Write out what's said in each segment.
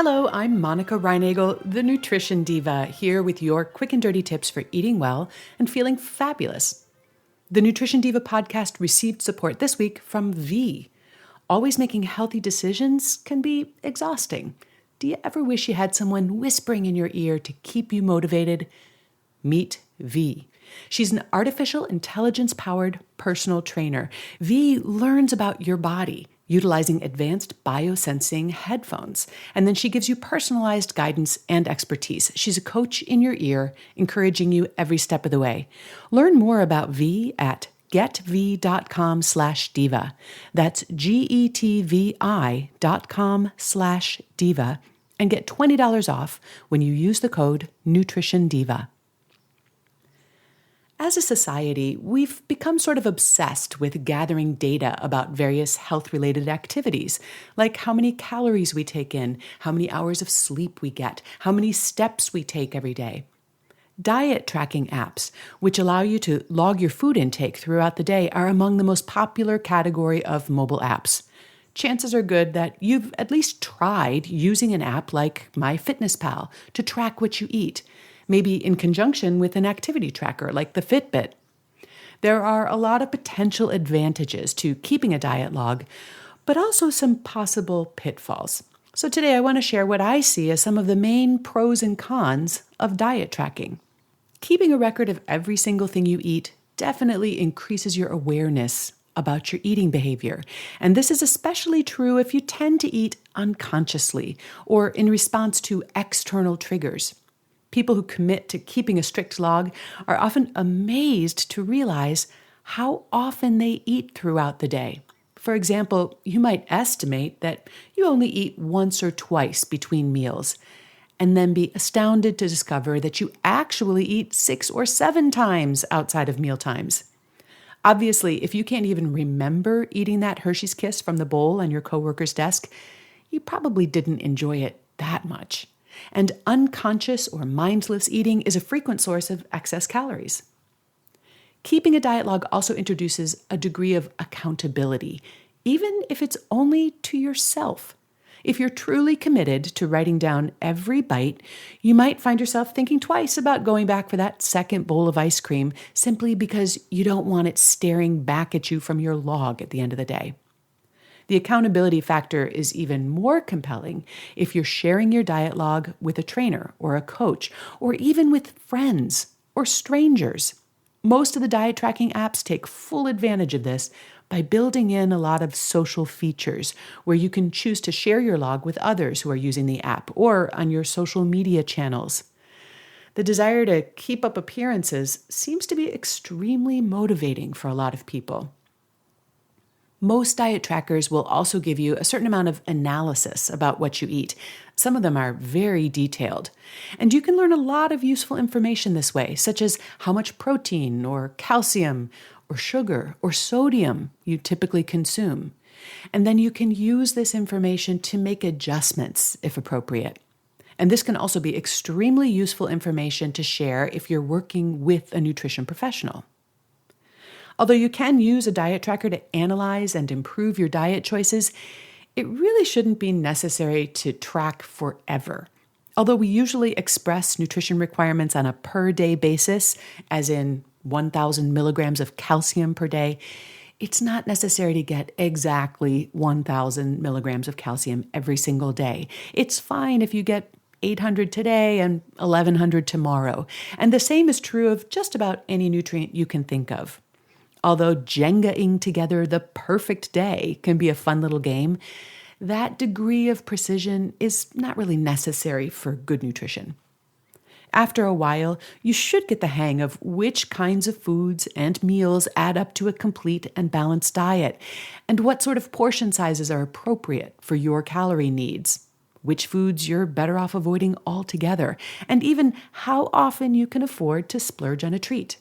Hello, I'm Monica Reinagel, the Nutrition Diva, here with your quick and dirty tips for eating well and feeling fabulous. The Nutrition Diva podcast received support this week from V. Always making healthy decisions can be exhausting. Do you ever wish you had someone whispering in your ear to keep you motivated? Meet V. She's an artificial intelligence-powered personal trainer. V learns about your body utilizing advanced biosensing headphones, and then she gives you personalized guidance and expertise. She's a coach in your ear, encouraging you every step of the way. Learn more about V at getv.com/diva. That's GETVI.com/diva, and get $20 off when you use the code NutritionDiva. As a society, we've become sort of obsessed with gathering data about various health-related activities, like how many calories we take in, how many hours of sleep we get, how many steps we take every day. Diet tracking apps, which allow you to log your food intake throughout the day, are among the most popular category of mobile apps. Chances are good that you've at least tried using an app like MyFitnessPal to track what you eat, maybe in conjunction with an activity tracker like the Fitbit. There are a lot of potential advantages to keeping a diet log, but also some possible pitfalls. So today I want to share what I see as some of the main pros and cons of diet tracking. Keeping a record of every single thing you eat definitely increases your awareness about your eating behavior. And this is especially true if you tend to eat unconsciously or in response to external triggers. People who commit to keeping a strict log are often amazed to realize how often they eat throughout the day. For example, you might estimate that you only eat once or twice between meals, and then be astounded to discover that you actually eat 6 or 7 times outside of meal times. Obviously, if you can't even remember eating that Hershey's Kiss from the bowl on your coworker's desk, you probably didn't enjoy it that much. And unconscious or mindless eating is a frequent source of excess calories. Keeping a diet log also introduces a degree of accountability, even if it's only to yourself. If you're truly committed to writing down every bite, you might find yourself thinking twice about going back for that second bowl of ice cream simply because you don't want it staring back at you from your log at the end of the day. The accountability factor is even more compelling if you're sharing your diet log with a trainer or a coach, or even with friends or strangers. Most of the diet tracking apps take full advantage of this by building in a lot of social features where you can choose to share your log with others who are using the app or on your social media channels. The desire to keep up appearances seems to be extremely motivating for a lot of people. Most diet trackers will also give you a certain amount of analysis about what you eat. Some of them are very detailed. And you can learn a lot of useful information this way, such as how much protein or calcium or sugar or sodium you typically consume. And then you can use this information to make adjustments if appropriate. And this can also be extremely useful information to share if you're working with a nutrition professional. Although you can use a diet tracker to analyze and improve your diet choices, it really shouldn't be necessary to track forever. Although we usually express nutrition requirements on a per-day basis, as in 1,000 milligrams of calcium per day, it's not necessary to get exactly 1,000 milligrams of calcium every single day. It's fine if you get 800 today and 1,100 tomorrow. And the same is true of just about any nutrient you can think of. Although Jenga-ing together the perfect day can be a fun little game, that degree of precision is not really necessary for good nutrition. After a while, you should get the hang of which kinds of foods and meals add up to a complete and balanced diet, and what sort of portion sizes are appropriate for your calorie needs, which foods you're better off avoiding altogether, and even how often you can afford to splurge on a treat.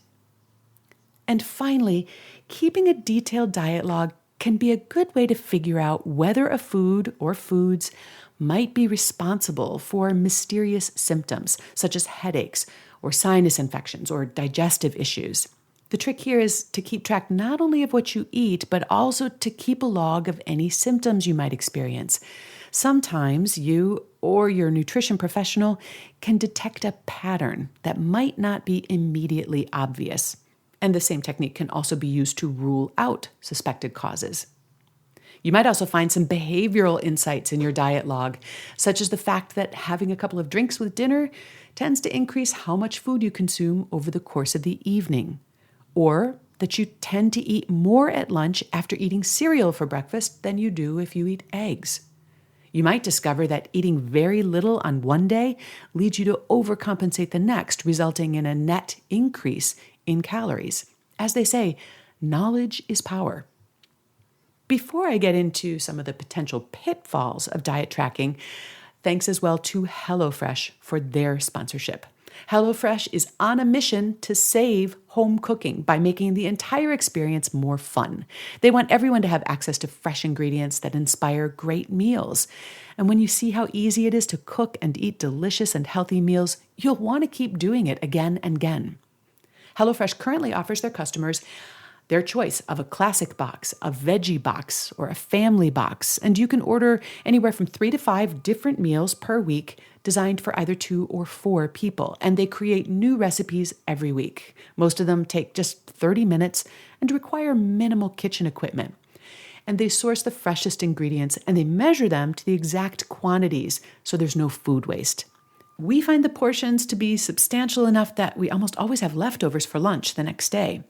And finally, keeping a detailed diet log can be a good way to figure out whether a food or foods might be responsible for mysterious symptoms, such as headaches or sinus infections or digestive issues. The trick here is to keep track not only of what you eat, but also to keep a log of any symptoms you might experience, Sometimes you or your nutrition professional can detect a pattern that might not be immediately obvious. And the same technique can also be used to rule out suspected causes. You might also find some behavioral insights in your diet log, such as the fact that having a couple of drinks with dinner tends to increase how much food you consume over the course of the evening, or that you tend to eat more at lunch after eating cereal for breakfast than you do if you eat eggs. You might discover that eating very little on one day leads you to overcompensate the next, resulting in a net increase in calories. As they say, knowledge is power. Before I get into some of the potential pitfalls of diet tracking, thanks as well to HelloFresh for their sponsorship. HelloFresh is on a mission to save home cooking by making the entire experience more fun. They want everyone to have access to fresh ingredients that inspire great meals. And when you see how easy it is to cook and eat delicious and healthy meals, you'll want to keep doing it again and again. HelloFresh currently offers their customers their choice of a classic box, a veggie box, or a family box, and you can order anywhere from 3 to 5 different meals per week designed for either 2 or 4 people, and they create new recipes every week. Most of them take just 30 minutes and require minimal kitchen equipment. And they source the freshest ingredients and they measure them to the exact quantities so there's no food waste. We find the portions to be substantial enough that we almost always have leftovers for lunch the next day.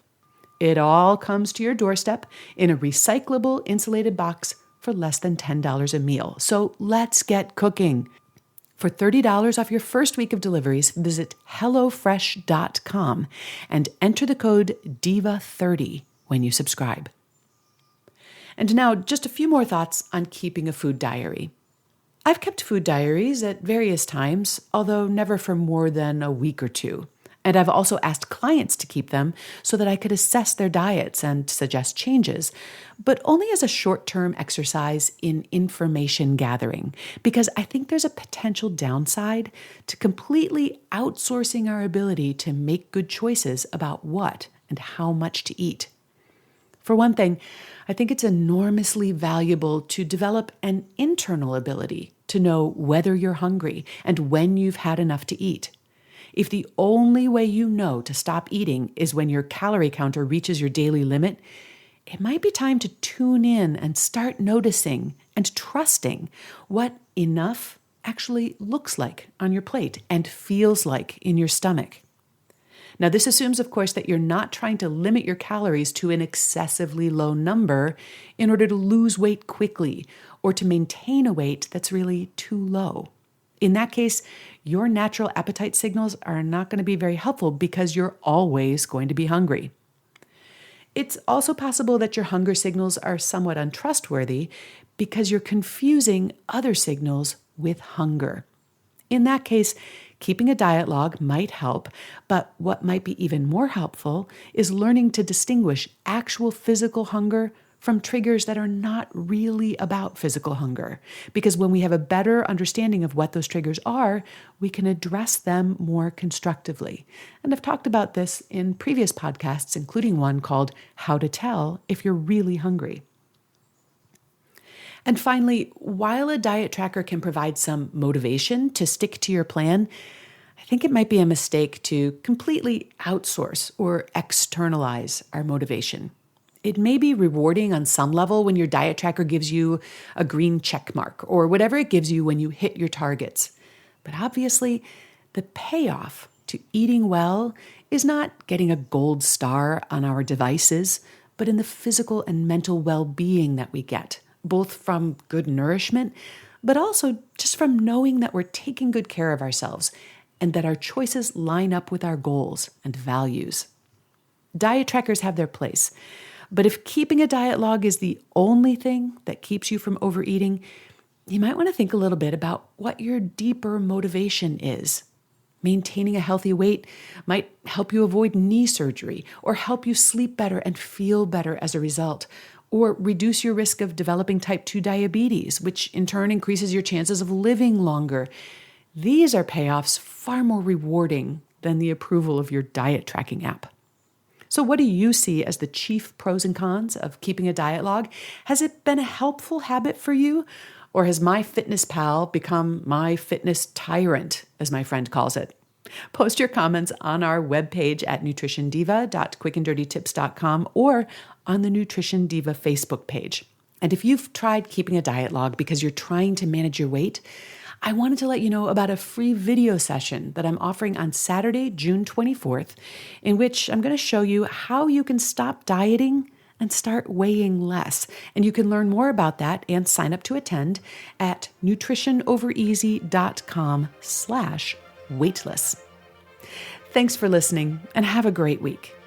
It all comes to your doorstep in a recyclable insulated box for less than $10 a meal. So let's get cooking. For $30 off your first week of deliveries, visit HelloFresh.com and enter the code DIVA30 when you subscribe. And now, just a few more thoughts on keeping a food diary. I've kept food diaries at various times, although never for more than a week or two. And I've also asked clients to keep them so that I could assess their diets and suggest changes, but only as a short-term exercise in information gathering, because I think there's a potential downside to completely outsourcing our ability to make good choices about what and how much to eat. For one thing, I think it's enormously valuable to develop an internal ability to know whether you're hungry and when you've had enough to eat. If the only way you know to stop eating is when your calorie counter reaches your daily limit, it might be time to tune in and start noticing and trusting what enough actually looks like on your plate and feels like in your stomach. Now, this assumes, of course, that you're not trying to limit your calories to an excessively low number in order to lose weight quickly or to maintain a weight that's really too low. In that case, your natural appetite signals are not going to be very helpful because you're always going to be hungry. It's also possible that your hunger signals are somewhat untrustworthy because you're confusing other signals with hunger. In that case, keeping a diet log might help, but what might be even more helpful is learning to distinguish actual physical hunger from triggers that are not really about physical hunger. Because when we have a better understanding of what those triggers are, we can address them more constructively. And I've talked about this in previous podcasts, including one called How to Tell If You're Really Hungry. And finally, while a diet tracker can provide some motivation to stick to your plan, I think it might be a mistake to completely outsource or externalize our motivation. It may be rewarding on some level when your diet tracker gives you a green check mark or whatever it gives you when you hit your targets. But obviously, the payoff to eating well is not getting a gold star on our devices, but in the physical and mental well-being that we get, both from good nourishment, but also just from knowing that we're taking good care of ourselves and that our choices line up with our goals and values. Diet trackers have their place. But if keeping a diet log is the only thing that keeps you from overeating, you might want to think a little bit about what your deeper motivation is. Maintaining a healthy weight might help you avoid knee surgery or help you sleep better and feel better as a result, or reduce your risk of developing type 2 diabetes, which in turn increases your chances of living longer. These are payoffs far more rewarding than the approval of your diet tracking app. So what do you see as the chief pros and cons of keeping a diet log? Has it been a helpful habit for you? Or has my fitness pal become my fitness tyrant, as my friend calls it? Post your comments on our webpage at nutritiondiva.quickanddirtytips.com or on the Nutrition Diva Facebook page. And if you've tried keeping a diet log because you're trying to manage your weight, I wanted to let you know about a free video session that I'm offering on Saturday, June 24th, in which I'm going to show you how you can stop dieting and start weighing less. And you can learn more about that and sign up to attend at nutritionovereasy.com/weightless. Thanks for listening and have a great week.